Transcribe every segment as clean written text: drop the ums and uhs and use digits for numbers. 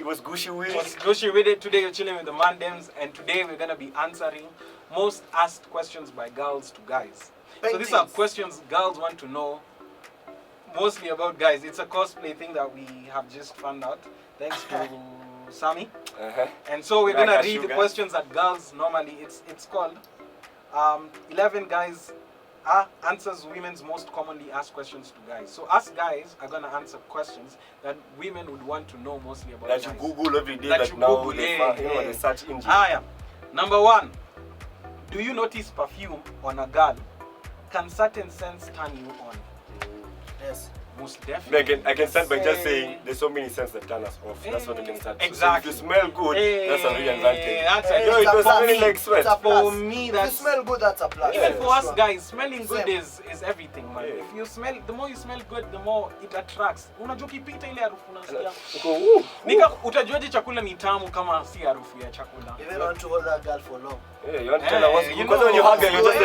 Was Gucci with it? Was Gucci with it? Today you're chilling with the Mandems, and today we're gonna be answering most asked questions by girls to guys. So these are questions girls want to know, mostly about guys. It's a cosplay thing that we have just found out, thanks to Sammy. And so we're gonna read the questions that girls normally. It's called 11 guys answers women's most commonly asked questions to guys. So us guys are gonna answer questions that women would want to know mostly about guys. That you Google every day, like now the search engine. Number 1. Do you notice perfume on a girl? Can certain scents turn you on? Yes. Most definitely. I can start by just saying there's so many scents that turn us off. That's what I can start. Exactly. So if you smell good, that's a real advantage. That's for me, if you smell good, that's a plus. Even for us guys, smelling good is everything, man. If you smell, the more you smell good, the more it attracts. Unajua ukipita ile harufu unasikia. Nika utajuaje chakula ni tamu kama si harufu ya chakula? You don't want to hold that girl for long. Yeah, you want to tell her what's good. Because when you hug her, you're just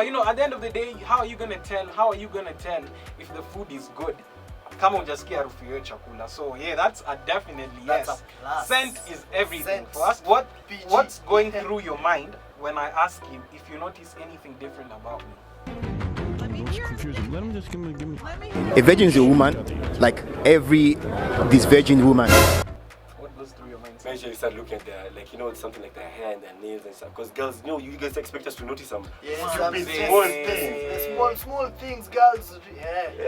you know, at the end of the day, how are you gonna tell if the food is good? Kama hujasikia harufu ya chakula. So yeah, that's a definitely yes. Scent is everything for us. What's going through your mind when I ask you if you notice anything different about me? Confusing. Let him just give me. A virgin is a woman, like every this virgin woman. What goes through your mind? Make sure you start looking at their, like, you know, something like their hair and their nails and stuff. Because girls, you know, you guys expect us to notice some small things, girls.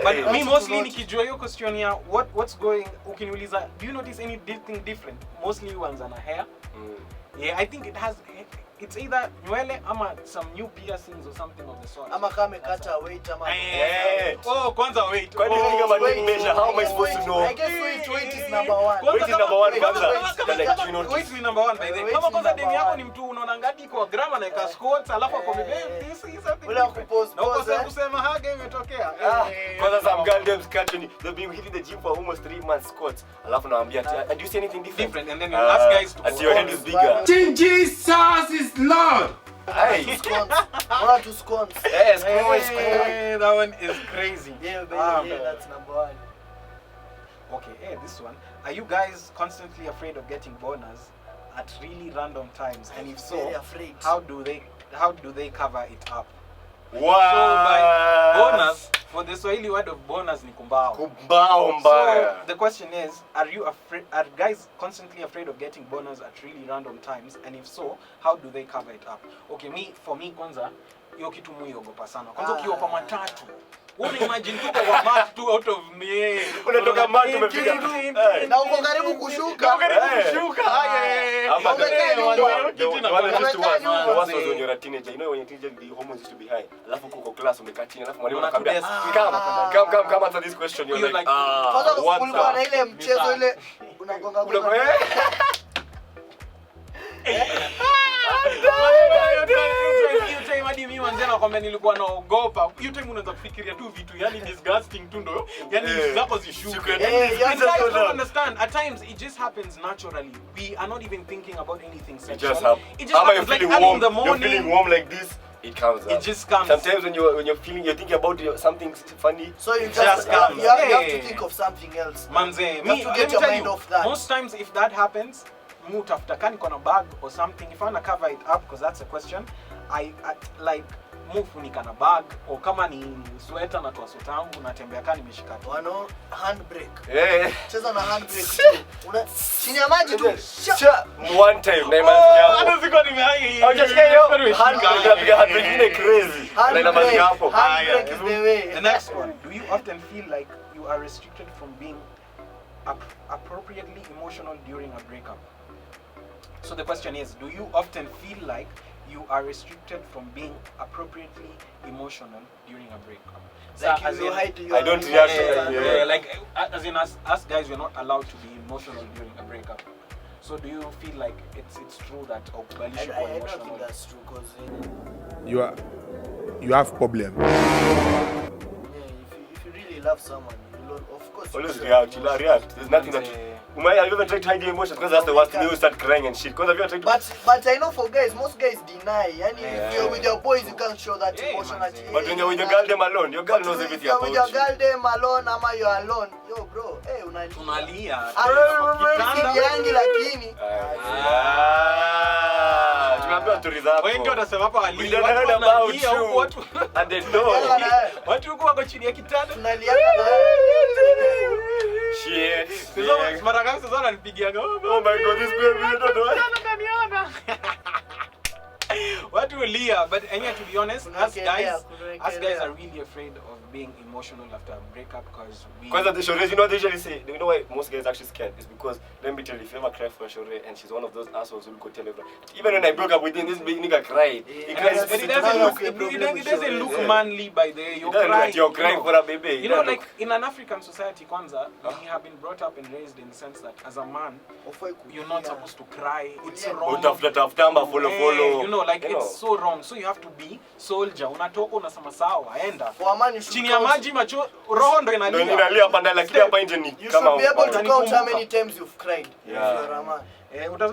But me mostly nikijua hiyo question ya what's going, ukiniuliza, do you notice anything different? Mostly ones on a hair. Yeah, I think it's either nywele ama some new piercings or something of the sort. Ama kama kata weight ama kwanza weight. How am I supposed to know? I guess weight is number 1. Weight is number 1 Weight is number 1 by the way. Kama kwanza demu yako ni mtu unaona ngadi kwa grama na ika squats alafu akombe this is something. Ula kupose. Na uko kusema haga imetokea. Kwanza some girl them catching, they've been hitting the gym for almost 3 months squats. Alafu naambia, do you see anything different? And then you ask guys to as your head is bigger. Jesus is Lord. Hey, scones. 1 or 2 scones. Yes, that one is crazy. Yeah, baby, that's number 1. Okay, this one. Are you guys constantly afraid of getting boners at really random times? And if so, how do they cover it up? Wow. So by bonus, for the Swahili word of bonus ni kumbao. So the question is, are guys constantly afraid of getting bonus at really random times? And if so, how do they cover it up? Okay, for me kwanza, hiyo kitu muiogopa sana. Kwanza ukiwa kwa matatu. Una imagine tuko kwa mat tu out of me. Unatoka mat umefika. Na uko karibu kushuka. When you're a teenager, you know when you're a teenager, the hormones used to be high. Alafu kuko class umekaa chini, alafu mwalimu anakuambia, come answer this question. You're like, what's up? Na ile mchezo ile unagonga. Nakwambia nilikuwa naogopa. Hiyo time unaanza kufikiria tu vitu yani disgusting tu ndo. Yani zako zishuke. You don't understand. At times it just happens naturally. We are not even thinking about anything sexual. It just happens like in the morning. You're feeling warm like this. It comes up. It just comes. Sometimes when you're thinking about something funny, so you just comes. You have to think of something else. Manze, me to get your mind off that. Most times if that happens, after can on a bag or something, if I wanna cover it up because that's a question, I like mufunika na bag au kama ni sweater na toa sweta yangu natembea kama nimeshika tu. Wano handbrake. Cheza na handbrake. Una chini ya maji tu. One time na imani hapo. Hata siko nimeai. Hujasikia hiyo? Handbrake ni crazy. Na imani hapo. Handbrake is the way. The next one. Do you often feel like you are restricted from being appropriately emotional during a breakup? So the question is, do you often feel like you are restricted from being appropriately emotional during a breakup? Like as in, I don't react to yeah, like as in us guys, we're not allowed to be emotional during a breakup. So do you feel like it's true that I emotional? don't think that's true because you have problem. yeah, if you really love someone, you will of course always react. You react. There's nothing that have you ever tried to hide your emotions? Because that's the worst thing. You start crying and shit. Because have you ever tried to... But I know for guys, most guys deny. Yani if you're with your boys, you can't show that emotion. But when you're with your girl, them alone, your girl knows everything about you. If you're with your girl, them alone, ama you're alone. Yo bro, hey, unalia. Yangi lakini. Tunaambia stories hapo. Wengi wanasema hapa ali. We don't know about you. Watu and they know. Watu huko wako chini ya kitanda. Tunaliana na shit. Sasa mara ngapi sasa ananipigiaga? Oh my god, this baby, you don't know. Kaniona. What will Leah? But anyway, to be honest, us guys are really afraid of being emotional after a breakup because the shore, you know what they usually say? You know why most guys actually scared? It's because let me tell you, if you ever cry for a shore and she's one of those assholes who will go tell everyone. Even when I broke up with him, this big nigga cried. He cries. But it doesn't look manly by the way. You're crying. You're crying for a baby. You know, like in an African society, Kwanza, we have been brought up and raised in the sense that as a man, you're not supposed to cry. It's wrong. Follow. You know, like it's so wrong. So you have to be soldier. Unatoka unasema sawa, aenda. For a man, you should chini ya maji macho roho ndo inalia. Ndio inalia panda lakini hapa nje ni kama you should be able to count how many times you've cried. Yeah. If you're a man.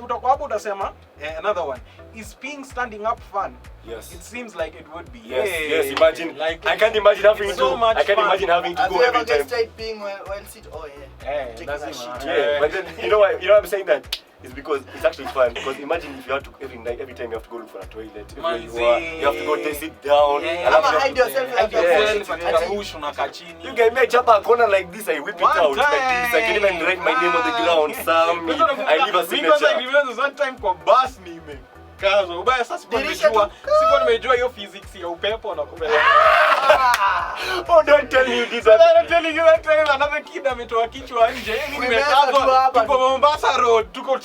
Utakuwa hapo utasema another one. Is being standing up fun? Yes. It seems like it would be. Yes, imagine. Like, I can't imagine having to. I can't imagine having to go every time. Have you ever being while sit? Oh yeah. That's it. Yeah, but then you know why I'm saying that? It's because it's actually fun. Because imagine if you have to every time you have to go look for a toilet. You have to go sit down. Hide yourself. You can make a corner like this. I whip it out like this. I can even write my name on the ground. Sam. I leave a signature. Because I remember one time kwa bus nime. Kazo ubaya sasa sikuwa nimejua hiyo physics ya upepo na kumbe. Oh, don't tell me this. I'm telling you that time another kid ametoa kichwa nje. Nimekazwa tuko Mombasa Road. Tuko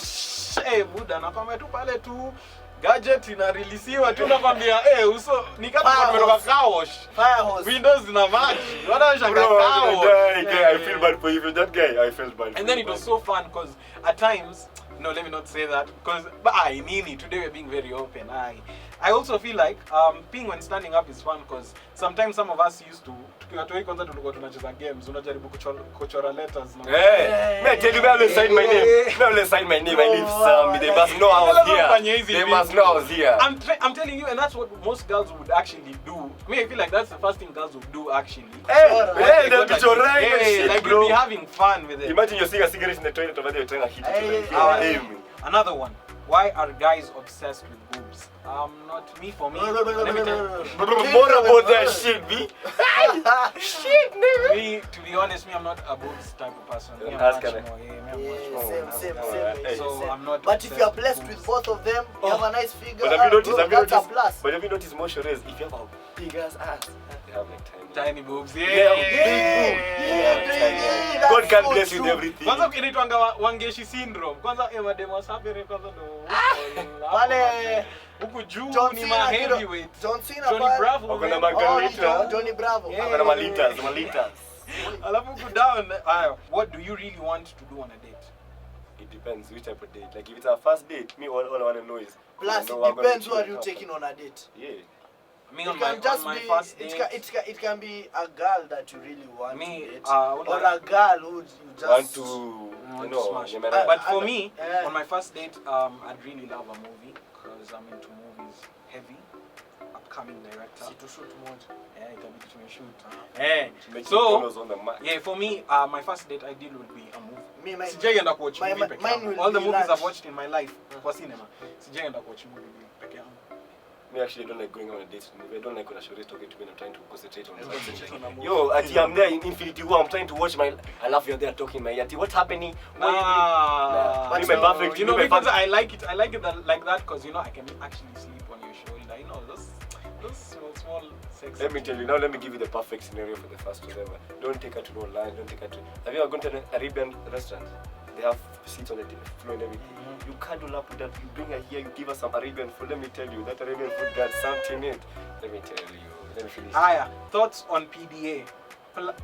buda na kama tu pale tu gadget inareleasiwa tu nakwambia uso ni kama tumetoka car wash. Fire hose. Windows na maji. Wanashanga kao. I feel bad for you. That guy, I felt bad. And then it was so fun because at times no, let me not say that because today we're being very open. I also feel like being when standing up is fun because sometimes some of us used to tukiwatoi kwanza tulikuwa tunacheza games unajaribu kuchora letters na I tell you where sign my name. Where sign my name. I leave some. They must know I was here. They must know I was here. I'm telling you, and that's what most girls would actually do. I feel like that's the first thing girls would do actually. They'll be like you'll be having fun with it. Imagine you're seeing a cigarette in the toilet over there, you're trying to hit it. Another one. Why are guys obsessed with boobs? Not me. For me, let me tell you. More about that shit, B. Shit, nigga. Me, to be honest, I'm not a boobs type of person. I'm much more. Same. So I'm not. But if you're blessed with both of them, you have a nice figure. But have you that's a plus. But have you noticed more shores? If you have a big ass, they have like tiny boobs. God can bless you with everything. Kwanza kinaitwanga wangeshi syndrome. Kwanza mademo sabere kwanza ndo. Wale huku juu ni ma heavyweight. John Cena, Johnny Bravo. Kuna Margarita. Johnny Bravo. Kuna malitas. Alafu huku down. What do you really want to do on a date? It depends which type of date. Like if it's a first date, me all I want to know is. Plus it depends who are you taking on a date. Yeah. On my first date, it can be a girl that you really want to date, or a girl who you just want to smash. But for me, on my first date, I'd really love a movie because I'm into movies heavy. Upcoming director. So for me, my first date ideal would be a movie. Sijaenda watch movie peke yangu. All the movies I've watched in my life kwa cinema. Sijaenda watch movie peke yangu. Me actually don't like going on a date. I don't like when a shorty talking to me and I'm trying to concentrate on yo, Ati, I'm there in Infinity War, I'm trying to watch my I love you there talking my Ati, what's happening? But me, my perfect, you know, me, my because I like it like that because you know I can actually sleep on your shoulder. You know, those small sex. Let me tell you now, let me give you the perfect scenario for the first one ever. Don't take her to no lunch, don't take her to have you ever gone to an Arabian restaurant? They have seats on the floor and everything. You cuddle up with that, you bring her here, you give her some Arabian food. Let me tell you, that Arabian food got something in it. Let me tell you. Let me finish. Aya, thoughts on PDA?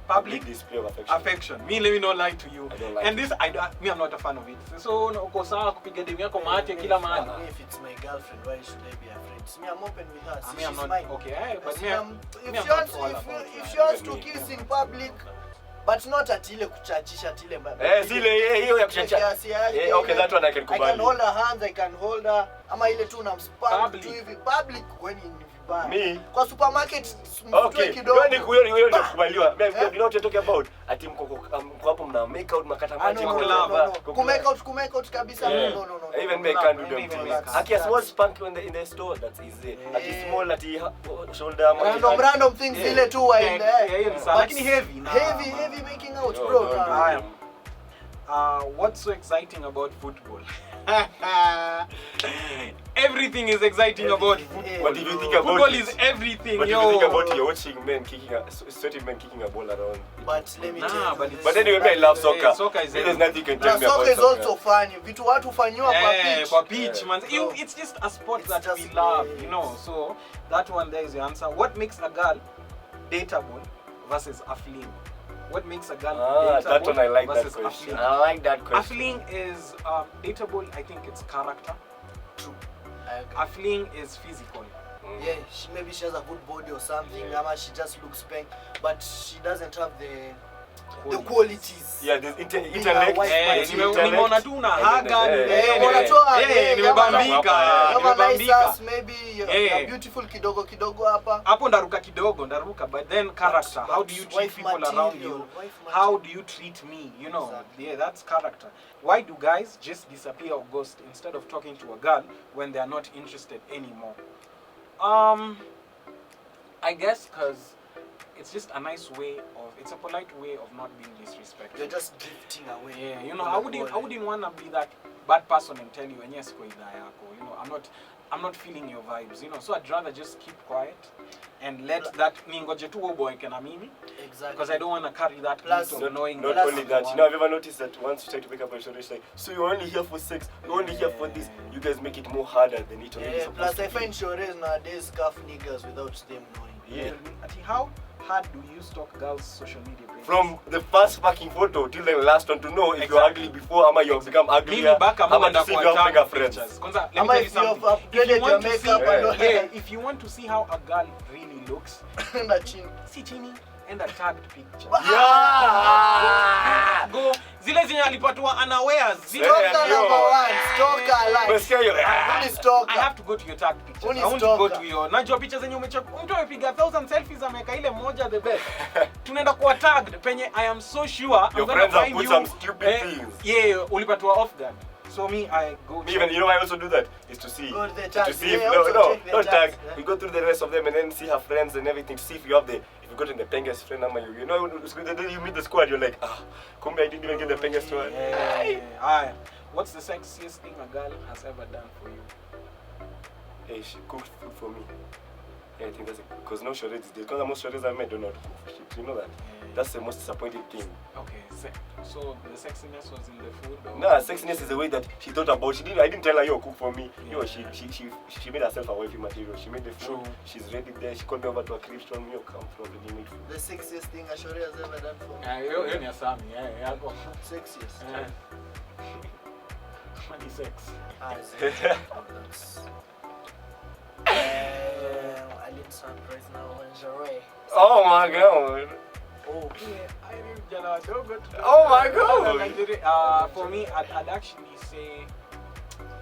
Public display of affection. Me, let me not lie to you. I don't like and this, I'm not a fan of it. So, uko sawa kupiga demu yako mate kila mahali. If it's my girlfriend, why should I be afraid? Me, I'm open with her. Me, I'm not mine. okay. But me, if she wants to kiss in public, but not at ile kuchachisha tile mbaya. Hiyo ya kuchacha. Okay, that one I can kubali. I can hold her hands, I can hold her. Ama ile tu namspam tu hivi public when in vibaya. Me? Kwa supermarket okay, kidogo. Huyo ndio kubaliwa. You know what you're talking about? Ati mko hapo mna make out makata maji ku make out kabisa. No. Even me can't do them things. Ati a small spank in the store, that's easy. Ati small ati shoulder random things ile tu wa in there. Lakini heavy. Heavy making out, bro. What's so exciting about football? Everything is exciting about football. But if you think about football is everything, but if you think about it, you're watching sweaty men kicking a ball around. But let me tell you. But anyway, I love soccer. Soccer is there's nothing you can tell me about soccer. Soccer is also fun. Vitu watu fanywa kwa pitch, man. It's just a sport that we love, you know. So that one there is the answer. What makes a girl dateable versus a fling? What makes a girl dateable that one I like versus that question. a fling? I like that question. A fling is dateable. I think it's character. True. A fling is physical. Yeah, maybe she has a good body or something. Ama she just looks spank, but she doesn't have the qualities. Yeah, the intellect. Nimeona tu una haga, nimebambika. Maybe you're beautiful kidogo hapa. Hapo ndaruka, but then character. How do you treat people around you? How do you treat me? You know, yeah, that's character. Why do guys just disappear or ghost instead of talking to a girl when they are not interested anymore? I guess because it's just a nice way of, it's a polite way of not being disrespectful. You're just drifting away. Yeah, you know, I wouldn't want to be that bad person and tell you, and yes, you know, I'm not feeling your vibes, you know, so I'd rather just keep quiet and let that ningoje tu boy kana mimi. Exactly. Because I don't want to carry that plus of knowing. Not only that, you know, have you ever noticed that once you try to pick up a short, it's like, so you're only here for sex, you're only here for this. You guys make it more harder than it already is. Plus I find shorties nowadays scuff niggas without them knowing. Yeah. How hard do you stalk girls' social media pages? From the first fucking photo till the last one to know if you're ugly before or you've become uglier. Ama to see if you have bigger friends. Let me tell you something. If you want to see how a girl really looks, see chini and a tagged picture. Yeah! Go. Zile zenye alipatwa unawares. Stalker number 1. Stalker like. I have to go to your tagged pictures. I want to go to your. Najua pictures zenye umechukua. Mtu amepiga 1000 selfies ameka ile moja the best. Tunaenda kwa tagged penye I am so sure your friends have put some stupid things. Yeah, ulipatwa off guard. So I go. Even you know I also do that is to see. Go to the tag. To see if no tag. We go through the rest of them and then see her friends and everything to see if you have the. If you got in the pengest friend, you know then you meet the squad. You're like Kumbe I didn't even get the pengest one. Yeah. What's the sexiest thing a girl has ever done for you? Hey, she cooked food for me. Yeah, I think that's because no shorties these days. Because most shorties I met don't know how to cook shit. You know that? That's the most disappointing thing. Okay, so the sexiness was in the food? Or? Nah, sexiness is the way that she thought about. I didn't tell her, yo, cook for me. Yo, she made herself a wifey material. She made the food. True. She's ready there. She called me over to a crib store. Yo, come from the made food. The sexiest thing a shorty has ever done for me. Yeah, you're Sammy. Yeah, go. Sexiest. Money sex. I need some right now, lingerie. Oh my god. Oh. Oh my god. For me, I'd actually say.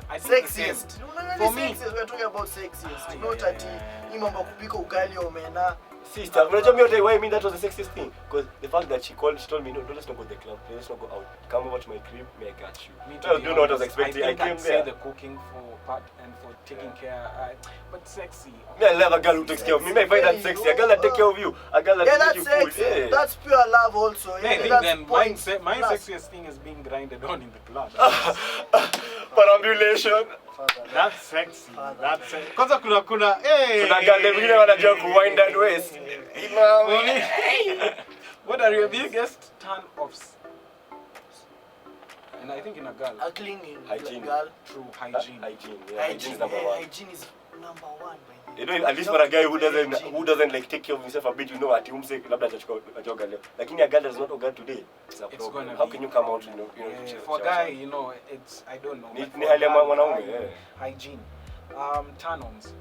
I think sexiest. For me, we're talking about sexiest. Not that you mambo kupika ugali omena. Sister, unajua mimi why I mean that was the sexiest thing? Because the fact that she told me, no, let's not go to the club, let's not go out. Come over to my crib, me, I got you. Me I don't know what I was honest, expecting. I think came I'd say there. the cooking for part and for taking care, but sexy. Me, I love a girl who takes care of me. Me, I find that sexy. A girl that take care of you. A girl that Yeah, gives that's you food. sexy. Yeah. That's pure love also. I Yeah, think that's then point. my Plus. sexiest thing is being grinded on in the club. Perambulation. That's sexy. Father. That's sexy. Kwanza kuna hey. Kuna girl wengine wanajua kuwind and waist. What are your biggest turn-offs? And I think in a girl, A clinging Hygiene. girl. true hygiene. Hygiene. Yeah, hygiene is number one. Hygiene is number one. By the You way. know, at least for a guy who doesn't like take care of himself a bit, you know, ati umse labda atachoka leo. Lakini a girl does not oga today. It's a It's problem. gonna How be- can you come out, you know, Yeah, for a guy, you know, it's I don't know. Ni- but ni for a hali ya guy, mwanaume, yeah. hygiene. Turn-ons.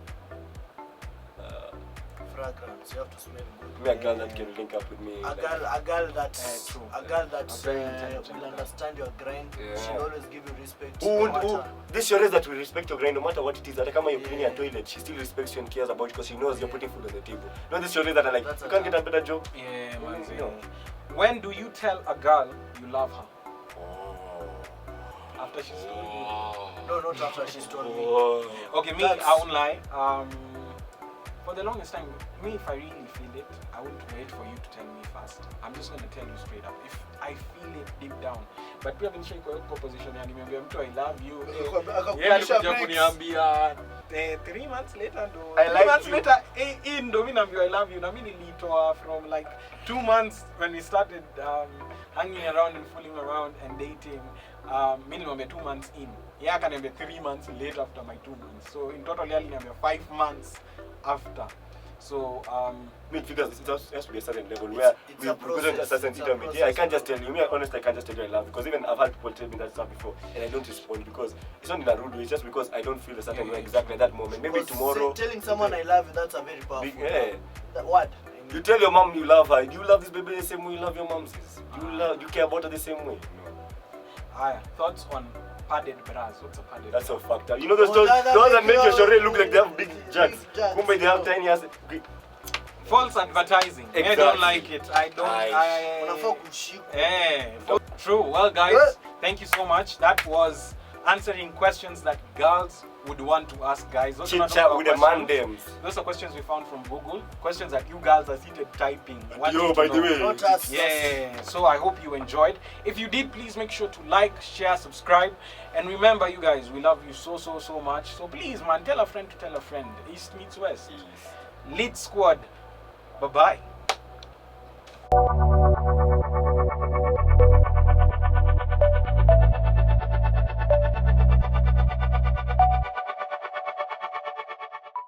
Fragrance. You have to smell good. Me a girl that can link up with me. A like- girl that's true. a girl that Very intelligent will girl. understand your grind. Yeah. She'll always give you respect. Who, no who, matter. this your race that will respect your grind no matter what it is. Hata kama you're cleaning Yeah. a toilet, she still respects you and cares about you because she knows you're putting food on the table. No, this your race that are like, That's you a can't girl. get a better job. Yeah, man. You know. When do you tell a girl you love her? After she's told you. No, not after she's told me. Oh. Okay, me, That's- I won't lie. For the longest time, me, if I really feel it, I wouldn't wait for you to tell me first. I'm just gonna tell you straight up. If I feel it deep down. But pia nisha iko position ya nimeambia mtu I love you. Yeah, alikuja kuniambia 3 months later ndo. I 3 like months you. later ndo mimi naambia I love you. Na mimi nilitoa from like 2 months when we started hanging around and fooling around and dating. Mimi nilimwambia 2 months in. Yeah, akaniambia 3 months later after my 2 months. So in total yeye aliniambia 5 months after. So Me, it figures it has to be a certain level where it's we a present a process. certain It's a intimacy. Yeah, I can't process. just tell you. Me, honestly, I can't just tell you I love you because even I've had people tell me that stuff before and I don't respond because it's not in a rude way. It's just because I don't feel a certain way exactly at that moment. Maybe Because tomorrow. telling someone I love you, that's a very powerful. Yeah. That what? You tell your mom you love her. Do you love this baby the same way you love your mom's? Do you care about her the same way? No. thoughts on padded bras. What's a padded That's bra? so fucked up. You know those Oh, that those that make your make your- shorty look like they have big jugs. Big jugs, Kumbe they have yeah. tiny ass. False advertising. I Exactly. don't like it. I don't. Unafaa kushikwa. True. Well, guys, Yeah. thank you so much. That was answering questions that girls would want to ask guys. Those are Chit not chat our with the questions. mandems. Those are questions we found from Google. Questions that you girls are seated typing. wanting Yo, to by the know. way. Not us. Yeah, so I hope you enjoyed. If you did, please make sure to like, share, subscribe. And remember, you guys, we love you so, so, so much. So please, man, tell a friend to tell a friend. East meets West. Lead Squad. Bye-bye.